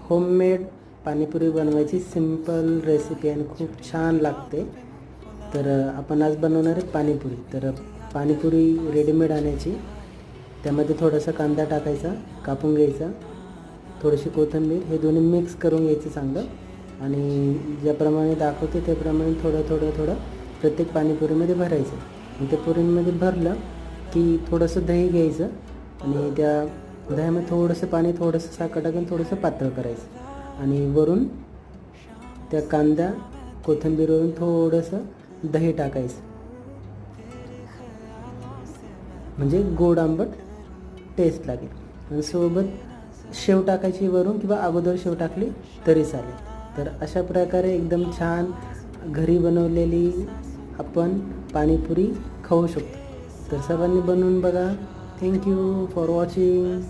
Homemade panipuri बनवायची simple recipe आणि खूप छान लागते. तर आपण आज बनवणार आहे पाणीपुरी. तर पाणीपुरी रेडीमेड आणायची, त्यामध्ये थोडासा कांदा टाकायचा, कापून घ्यायचा, थोडीशी कोथिंबीर, हे दोन्ही मिक्स करून घ्यायचं चांगलं. आणि ज्याप्रमाणे दाखवते त्याप्रमाणे थोडं प्रत्येक पाणीपुरीमध्ये भरायचं. आणि त्या पुरीमध्ये भरलं की थोडंसं दही घ्यायचं आणि त्या दह्यामध्ये थोडंसं पाणी, थोडंसं साखर टाकून थोडंसं पातळ करायचं. आणि वरून त्या कांदा कोथिंबीरवरून थोडंसं दही टाकायचं, म्हणजे गोड आंबट टेस्ट लागेल. आणि सोबत शेव टाकायची वरून, किंवा अगोदर शेव टाकली तरी चालेल. तर अशा प्रकारे एकदम छान घरी बनवलेली आपण पाणीपुरी खाऊ शकतो. तर सर्वांनी बनवून बघा. Thank you for watching.